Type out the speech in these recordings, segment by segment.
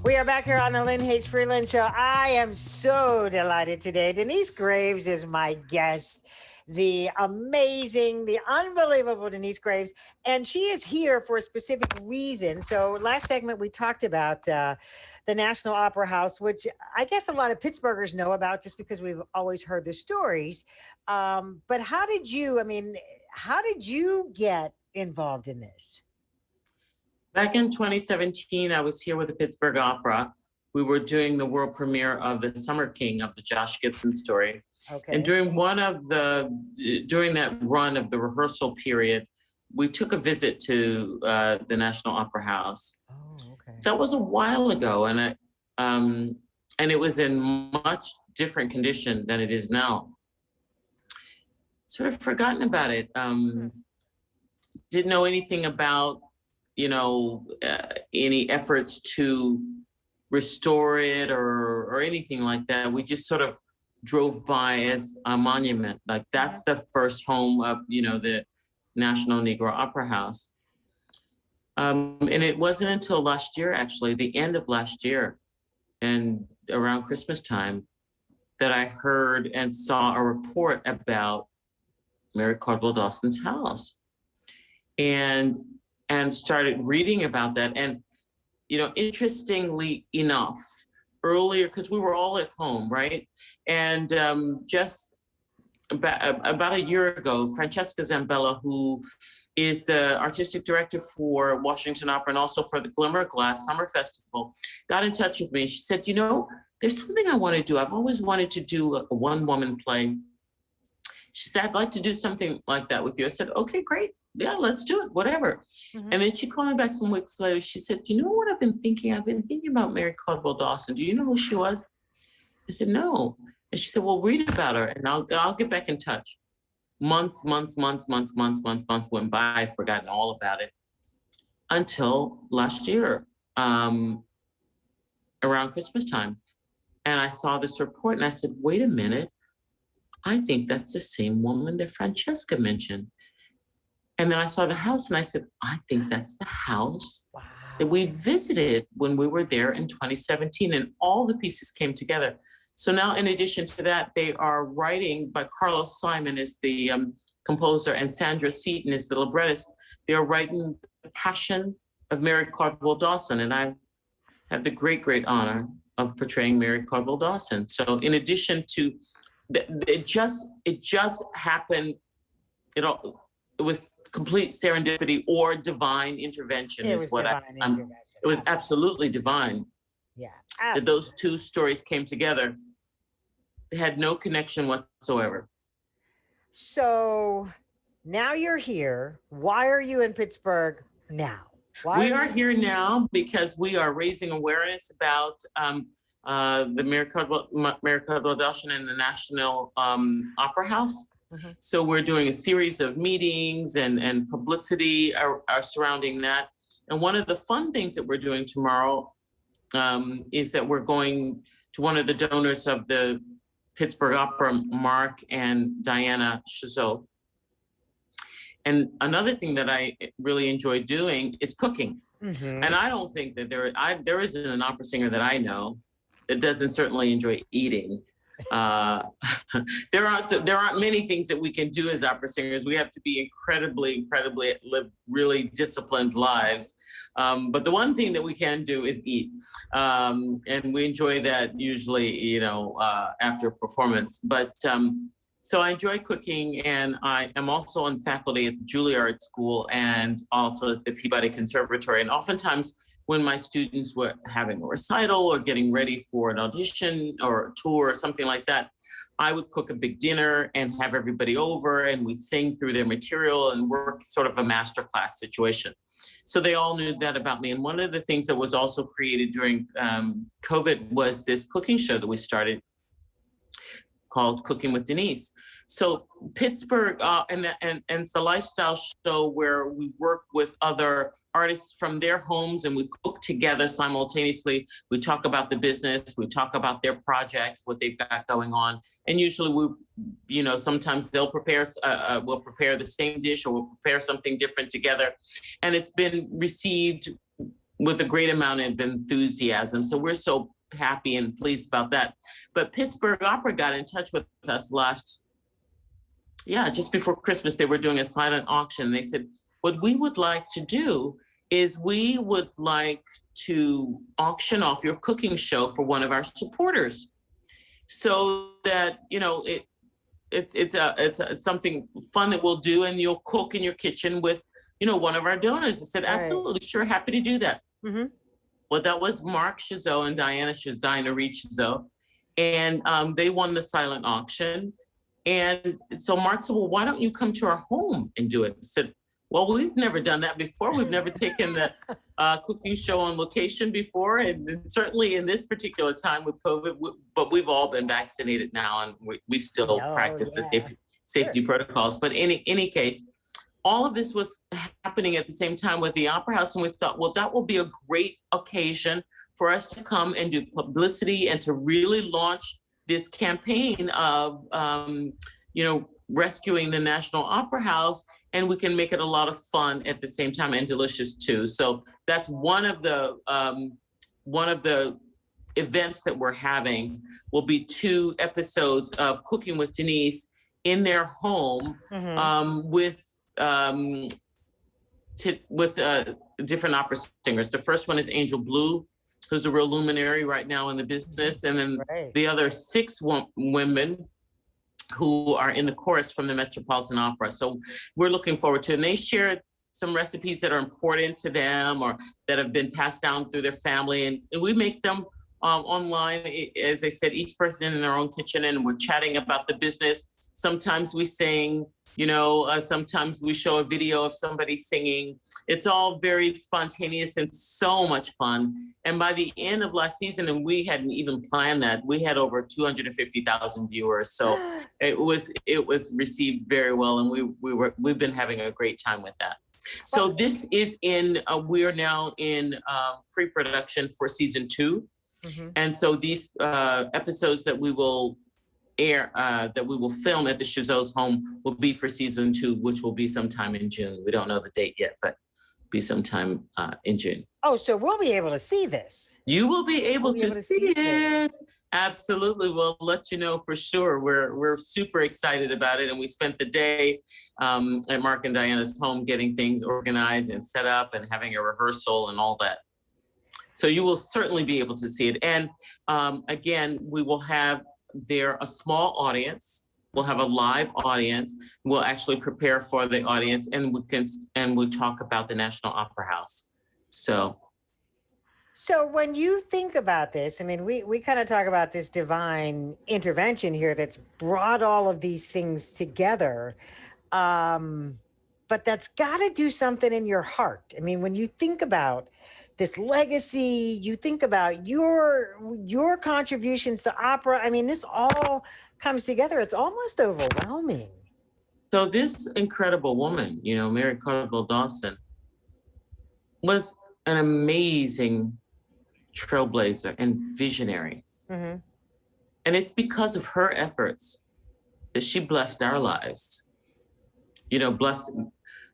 We are back here on the Lynne Hayes Freeland Show. I am so delighted today. Denyce Graves is my guest. The amazing, the unbelievable Denyce Graves. And she is here for a specific reason. So last segment, we talked about the National Opera House, which I guess a lot of Pittsburghers know about just because we've always heard the stories. But how did you get involved in this? Back in 2017, I was here with the Pittsburgh Opera. We were doing the world premiere of The Summer King of the Josh Gibson story. Okay. And during that run of the rehearsal period, we took a visit to the National Opera House. Oh, okay. That was a while ago, and it was in much different condition than it is now. Sort of forgotten about it. Didn't know anything about any efforts to restore it or anything like that. We just sort of drove by as a monument. Like that's the first home of, the National Negro Opera House. And it wasn't until last year, actually, the end of last year and around Christmas time, that I heard and saw a report about Mary Cardwell Dawson's house. And started reading about that. And, interestingly enough, earlier, because we were all at home, right? And just about a year ago, Francesca Zambella, who is the artistic director for Washington Opera and also for the Glimmer of Glass Summer Festival, got in touch with me. She said, there's something I want to do. I've always wanted to do a one-woman play. She said, I'd like to do something like that with you. I said, okay, great. Yeah, let's do it, whatever. Mm-hmm. And then she called me back some weeks later. She said, you know what I've been thinking? I've been thinking about Mary Cardwell Dawson. Do you know who she was? I said, no. And she said, well, read about her and I'll get back in touch. Months went by. I'd forgotten all about it until last year, around Christmas time. And I saw this report and I said, wait a minute. I think that's the same woman that Francesca mentioned. And then I saw the house and I said, I think that's the house that we visited when we were there in 2017. And all the pieces came together. So now, in addition to that, they are writing, by Carlos Simon is the composer and Sandra Seaton is the librettist. They are writing The Passion of Mary Cardwell Dawson. And I have the great, great honor of portraying Mary Cardwell Dawson. So in addition to, it just happened, it was complete serendipity or divine intervention is what it was absolutely divine. Yeah. That those two stories came together. They had no connection whatsoever. So now you're here. Why are you in Pittsburgh now? We are here now because we are raising awareness about the Mary Cardwell Dawson and the National Opera House. Mm-hmm. So we're doing a series of meetings and publicity are surrounding that. And one of the fun things that we're doing tomorrow is that we're going to one of the donors of the Pittsburgh Opera, Mark and Diana Chazot. And another thing that I really enjoy doing is cooking. Mm-hmm. And I don't think that there isn't an opera singer that I know that doesn't certainly enjoy eating. There aren't many things that we can do as opera singers. We have to be incredibly live really disciplined lives. But the one thing that we can do is eat. And we enjoy that usually, after performance. But so I enjoy cooking, and I am also on faculty at the Juilliard School and also at the Peabody Conservatory. And oftentimes when my students were having a recital or getting ready for an audition or a tour or something like that, I would cook a big dinner and have everybody over, and we'd sing through their material and work sort of a masterclass situation. So they all knew that about me. And one of the things that was also created during COVID was this cooking show that we started called Cooking with Denyce. So Pittsburgh, and it's a lifestyle show where we work with other artists from their homes and we cook together simultaneously. We talk about the business, we talk about their projects, what they've got going on. And usually sometimes they'll we'll prepare the same dish or we'll prepare something different together. And it's been received with a great amount of enthusiasm. So we're so happy and pleased about that. But Pittsburgh Opera got in touch with us just before Christmas. They were doing a silent auction. They said, what we would like to do is we would like to auction off your cooking show for one of our supporters, so that, you know, it's something fun that we'll do, and you'll cook in your kitchen with, you know, one of our donors. I said, absolutely, sure, happy to do that. Mm-hmm. Well, that was Mark Chazot and Diana Reed Chazot, and they won the silent auction. And so Mark said, well, why don't you come to our home and do it? I said, well, we've never done that before. We've never taken the cooking show on location before. And certainly in this particular time with COVID, but we've all been vaccinated now, and we still practice the safety protocols. But in any case, all of this was happening at the same time with the Opera House. And we thought, well, that will be a great occasion for us to come and do publicity and to really launch this campaign of, you know, rescuing the National Opera House. And we can make it a lot of fun at the same time, and delicious too. So that's one of the events that we're having. Will be 2 episodes of Cooking with Denyce in their home, with different opera singers. The first one is Angel Blue, who's a real luminary right now in the business, and then the other 6 women who are in the chorus from the Metropolitan Opera. So we're looking forward to it. And they share some recipes that are important to them or that have been passed down through their family. And we make them online, as I said, each person in their own kitchen, and we're chatting about the business. Sometimes we sing, you know, sometimes we show a video of somebody singing. It's all very spontaneous and so much fun. And by the end of last season, and we hadn't even planned that, we had over 250,000 viewers. So it was received very well, and we've been having a great time with that. So this is we're now in pre-production for season 2. Mm-hmm. And so these episodes that we will air, that we will film at the Chazot's home, will be for season 2, which will be sometime in June. We don't know the date yet, but be sometime in June. Oh, so we'll be able to see this. You will be able to see it. Absolutely. We'll let you know for sure. We're super excited about it. And we spent the day at Mark and Diana's home getting things organized and set up and having a rehearsal and all that. So you will certainly be able to see it. And again, we will have there a small audience. We'll have a live audience. We'll actually prepare for the audience, and we'll talk about the National Opera House. So when you think about this, I mean, we kind of talk about this divine intervention here that's brought all of these things together. But that's got to do something in your heart. I mean, when you think about this legacy, you think about your contributions to opera. I mean, this all comes together. It's almost overwhelming. So this incredible woman, you know, Mary Cardwell Dawson, was an amazing trailblazer and visionary. Mm-hmm. And it's because of her efforts that she blessed our lives. You know, blessed.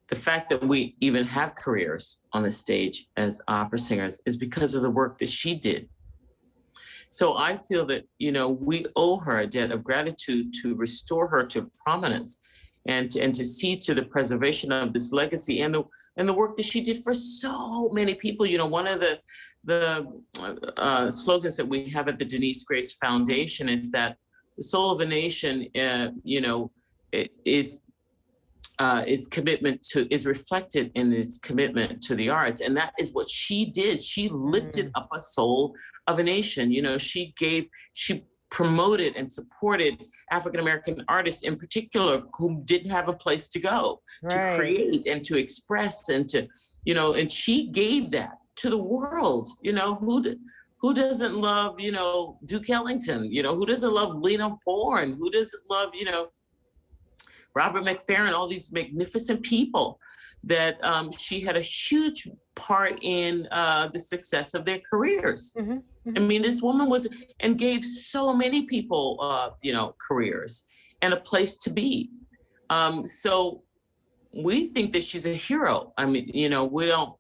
The fact that we even have careers on the stage as opera singers is because of the work that she did. So I feel that, you know, we owe her a debt of gratitude to restore her to prominence and to see to the preservation of this legacy and the work that she did for so many people. You know, one of the slogans that we have at the Denyce Graves Foundation is that the soul of a nation, you know, its commitment is reflected in its commitment to the arts. And that is what she did. She lifted up a soul of a nation. You know, she promoted and supported African-American artists in particular who didn't have a place to go, to create and to express and to, you know, and she gave that to the world. You know, who doesn't love, you know, Duke Ellington? You know, who doesn't love Lena Horne? Who doesn't love, you know, Robert McFerrin, all these magnificent people that she had a huge part in the success of their careers. Mm-hmm, mm-hmm. I mean, this woman and gave so many people, you know, careers and a place to be. So we think that she's a hero. I mean, you know,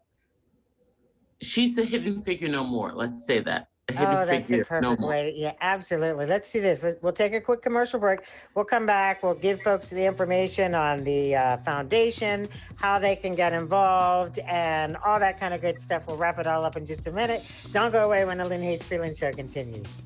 she's a hidden figure no more. Let's say that. A hidden Oh, that's the figure no perfect more. way. Yeah, absolutely. Let's do this. We'll take a quick commercial break. We'll come back. We'll give folks the information on the foundation, how they can get involved, and all that kind of good stuff. We'll wrap it all up in just a minute. Don't go away when the Lynne Hayes Freeland Show continues.